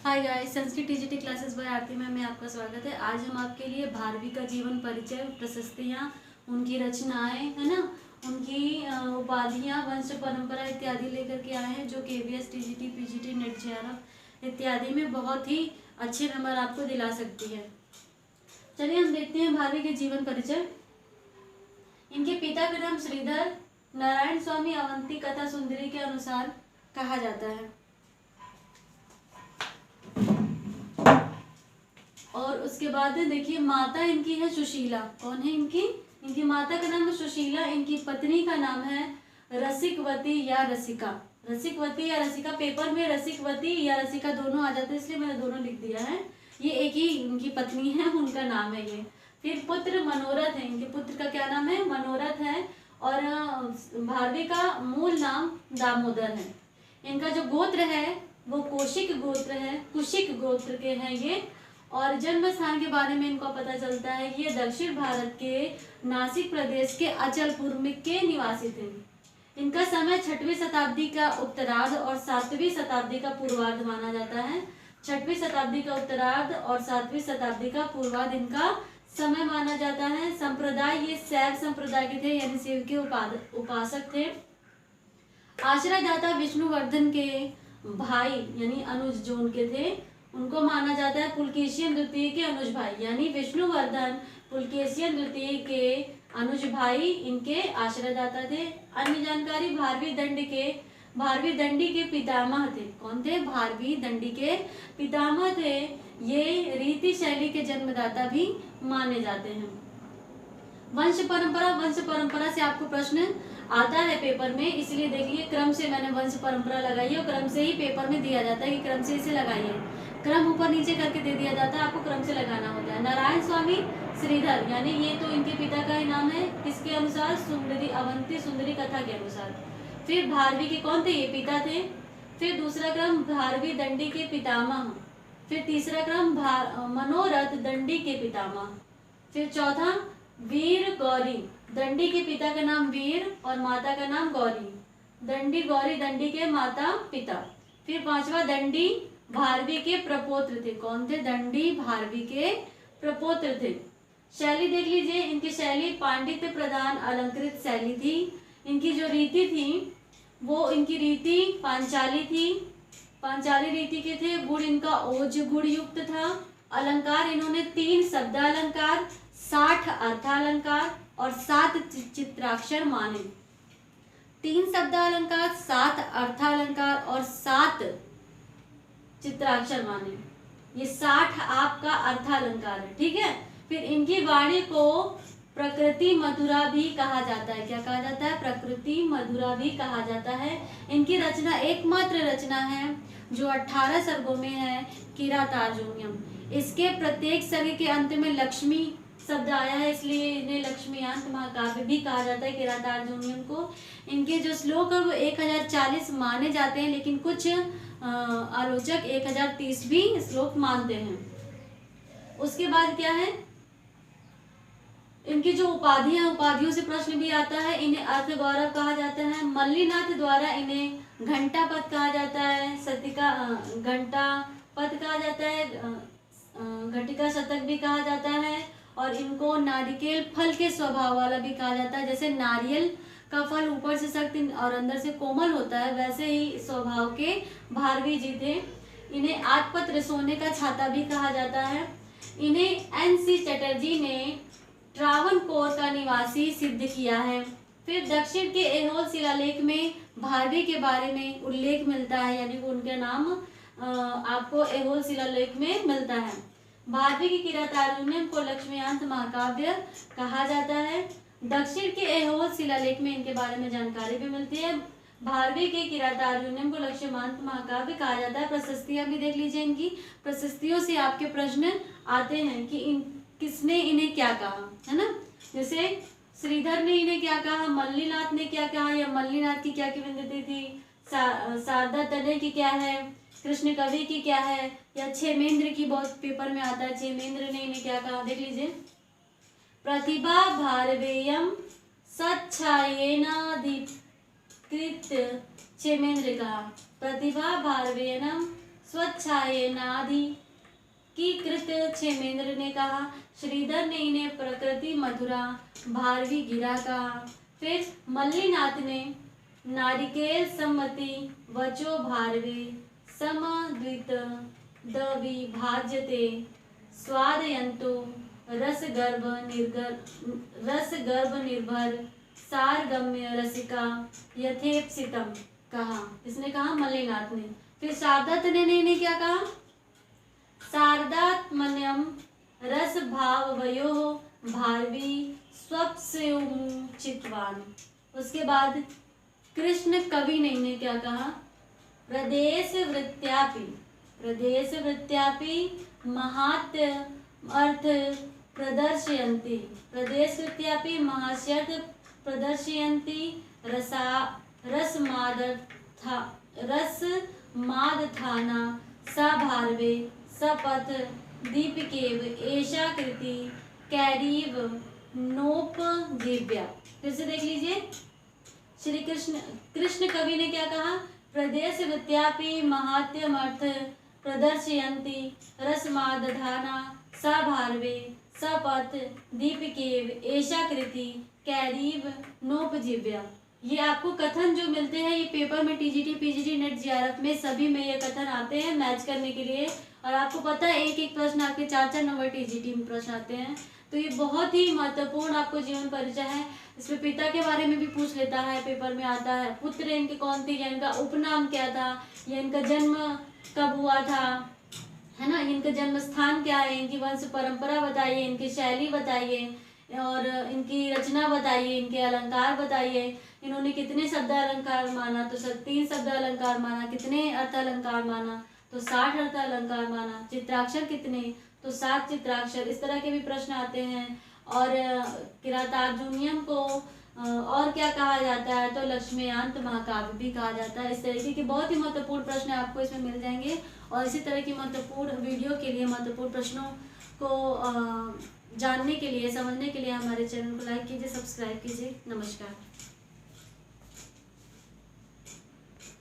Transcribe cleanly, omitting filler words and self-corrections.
Hi guys, Sanskrit TGT classes by Aarti में आपका स्वागत है। आज हम आपके लिए भारवी का जीवन परिचय, प्रशस्तियाँ, उनकी रचनाएं, है ना, उनकी उपाधियाँ, वंश परंपरा इत्यादि लेकर के आए हैं, जो KVS, TGT, PGT, net JRF इत्यादि में बहुत ही अच्छे नंबर आपको दिला सकती है। चलिए हम देखते हैं भारवी के जीवन परिचय। इनके पिता का नाम श्रीधर नारायण स्वामी अवंती कथा सुंदरी के अनुसार कहा जाता है। और उसके बाद देखिए माता इनकी है सुशीला। कौन है इनकी माता का नाम है सुशीला। इनकी पत्नी का नाम है रसिकवती या रसिका। रसिकवती या रसिका, पेपर में रसिकवती या रसिका दोनों आ जाते हैं, इसलिए मैंने दोनों लिख दिया है। ये एक ही इनकी पत्नी है, उनका नाम है ये। फिर पुत्र मनोरथ है। इनके पुत्र का क्या नाम है? मनोरथ है। और भारवी का मूल नाम दामोदर है। इनका जो गोत्र है वो कौशिक गोत्र है, कुशिक गोत्र के हैं ये। और जन्म स्थान के बारे में इनको पता चलता है, ये दक्षिण भारत के नासिक प्रदेश के अचलपुर के निवासी थे। इनका समय 6वीं शताब्दी का उत्तरार्ध और 7वीं शताब्दी का पूर्वार्ध माना जाता है। 6वीं शताब्दी का उत्तरार्ध और 7वीं शताब्दी का पूर्वार्ध इनका समय माना जाता है। संप्रदाय ये शैव संप्रदाय के थे, यानी शिव के उपासक थे। आश्रयदाता विष्णुवर्धन के भाई यानी अनुज जो उनके थे, उनको माना जाता है पुलकेशियन द्वितीय के अनुज भाई, यानी विष्णुवर्धन पुलकेशियन द्वितीय के अनुज भाई इनके आश्रयदाता थे। अन्य जानकारी, भारवी दंडी के पितामह थे। कौन थे? भारवी दंडी के पितामह थे। ये रीति शैली के जन्मदाता भी माने जाते हैं। वंश परंपरा से आपको प्रश्न आता है पेपर में, इसलिए देखिए क्रम से मैंने वंश परंपरा लगाई है और क्रम से ही पेपर में दिया जाता है कि क्रम से इसे लगाइए। क्रम ऊपर नीचे करके दे दिया जाता है, आपको क्रम से लगाना होता है। नारायण स्वामी श्रीधर, यानी ये तो इनके पिता का ही नाम है, किसके अनुसार? सुंदरी अवंती सुंदरी कथा के अनुसार। फिर भारवी के कौन थे? ये पिता थे। फिर दूसरा क्रम भारवी दंडी के पितामह। फिर तीसरा क्रम मनोरथ दंडी के पितामह। फिर चौथा वीर गौरी, दंडी के पिता का नाम वीर और माता का नाम गौरी। दंडी गौरी दंडी के माता पिता। फिर पांचवा दंडी भारवी के प्रपौत्र थे। कौन थे? दंडी भारवी के प्रपौत्र थे। शैली देख लीजिए, इनकी शैली पांडित्य प्रधान अलंकृत शैली थी। इनकी जो रीति थी वो इनकी रीति पांचाली थी। पांचाली रीति के थे। गुण इनका ओज गुण युक्त था। अलंकार इन्होंने 3 शब्द अलंकार, 60 अर्थालंकार और 7 चित्राक्षर माने। 3 शब्द अलंकार, 7 अर्थालंकार और 7 चित्राक्षर माने। ये 60 आपका अर्थालंकार है, ठीक है। फिर इनकी वाणी को प्रकृति मधुरा भी कहा जाता है। क्या कहा जाता है? प्रकृति मधुरा भी कहा जाता है। इनकी रचना एकमात्र रचना है जो 18 सर्गों में है, किरातार्जुनीयम। इसके प्रत्येक सर्ग के अंत में लक्ष्मी शब्द आया है, इसलिए इन्हें लक्ष्मीयांत महाकाव्य भी कहा जाता है, किरातार्जुनीयम को। इनके जो श्लोक है वो 1040 माने जाते हैं, लेकिन कुछ आलोचक 1030 भी श्लोक मानते हैं। उसके बाद क्या है? इनकी जो उपाधियां, उपाधियों से प्रश्न भी आता है। इन्हें अर्थ गौरव कहा जाता है। मल्लीनाथ द्वारा इन्हें घंटा पद कहा जाता है, सतिका घंटा पद कहा जाता है, घटिका शतक भी कहा जाता है। और इनको नारिकेल फल के स्वभाव वाला भी कहा जाता है। जैसे नारियल का फल ऊपर से सख्त और अंदर से कोमल होता है, वैसे ही स्वभाव के भारवी जी थे। इन्हें आठपत्र सोने का छाता भी कहा जाता है। इन्हें NC चटर्जी ने ट्रावनकोर का निवासी सिद्ध किया है। फिर दक्षिण के ऐहोल शिलालेख में भारवी के बारे में उल्लेख मिलता है, यानी कि उनका नाम आपको ऐहोल शिलालेख में मिलता है। भारवी के किरातार्जुनीयम को लक्ष्मीयांत महाकाव्य कहा जाता है। दक्षिण के ऐहोल शिलालेख में इनके बारे में जानकारी भी मिलती है। भारवी के किरातार्जुनीयम को लक्ष्मीयांत महाकाव्य कहा जाता है। प्रशस्तियां भी देख लीजिए। इनकी प्रशस्तियों से आपके प्रश्न आते हैं कि किसने इन्हें क्या कहा, है ना। जैसे श्रीधर ने इन्हें क्या कहा, मल्लीनाथ ने क्या कहा, या मल्लीनाथ की क्या किंवदंती थी, शारदा तनय की क्या है, कृष्ण कवि की क्या है, या क्षेमेंद्र की बहुत पेपर में आता है, क्षेमेंद्र ने इन्हें क्या कहा, देख लीजिए। प्रतिभा भारवेयम सच्छायेनाधिकृत क्षेमेंद्र कहा। प्रतिभा भारवेयम स्वच्छायनाधि की कृत क्षेमेंद्र ने कहा। श्रीधर ने इन्हें प्रकृति मधुरा भारवी गिरा कहा। फिर मल्लीनाथ ने नारिकेल सम्मति वचो भारवे समद्वित दविभाज्यते स्वादयंतो रस गर्भ निर्भर सारगम्य रसिका यथेप्सितम कहा। इसने कहा मल्लीनाथ ने। फिर शारदा तनय ने इन्हें क्या कहा? शारदात्मन्यम रस भाव वयो भारवी स्वप्स्युचितवान। उसके बाद कृष्ण कवि ने इन्हें क्या कहा? प्रदेश वृत्त्यापि महात्य अर्थ प्रदर्शयन्ति। प्रदेश वृत्त्यापि महास्यर्थ प्रदर्शयन्ति रसमादथाना सा भारवे सपथ दीपिकेव एषा कृति कैरीव नोपजीव्या। फिर से देख लीजिए, श्री कृष्ण कवि ने क्या कहा? प्रदेश वृत्त्यापि महात्यमर्थ प्रदर्शयन्ति रसमादधाना सा भारवे सपथ दीपिकेव एषा कृति कैरीव नोपजीव्या। ये आपको कथन जो मिलते हैं ये पेपर में टीजीटी पीजीटी नेट जीआरएफ में सभी में ये कथन आते हैं मैच करने के लिए। और आपको पता है एक एक प्रश्न आपके 4-4 नंबर टीजीटी में प्रश्न आते हैं। तो ये बहुत ही महत्वपूर्ण आपको जीवन परिचय है। इसमें पिता के बारे में भी पूछ लेता है, पेपर में आता है। पुत्र इनके कौन थे, या इनका उपनाम क्या था, या इनका जन्म कब हुआ था, है ना, इनका जन्म स्थान क्या है, इनकी वंश परंपरा बताइए, इनकी शैली बताइए और इनकी रचना बताइए, इनके अलंकार बताइए। इन्होंने कितने शब्द अलंकार माना? तो 3 शब्द अलंकार माना। कितने अर्थ अलंकार माना? तो 60 अर्थ अलंकार माना। चित्राक्षर कितने? तो 7 चित्राक्षर। इस तरह के भी प्रश्न आते हैं। और किरातार्जुनीयम को और क्या कहा जाता है? तो लक्ष्मीकांत महाकाव्य भी कहा जाता है। इस तरीके के बहुत ही महत्वपूर्ण प्रश्न आपको इसमें मिल जाएंगे। और इसी तरह की महत्वपूर्ण वीडियो के लिए, महत्वपूर्ण प्रश्नों को जानने के लिए, समझने के लिए हमारे चैनल को लाइक कीजिए, सब्सक्राइब कीजिए। नमस्कार।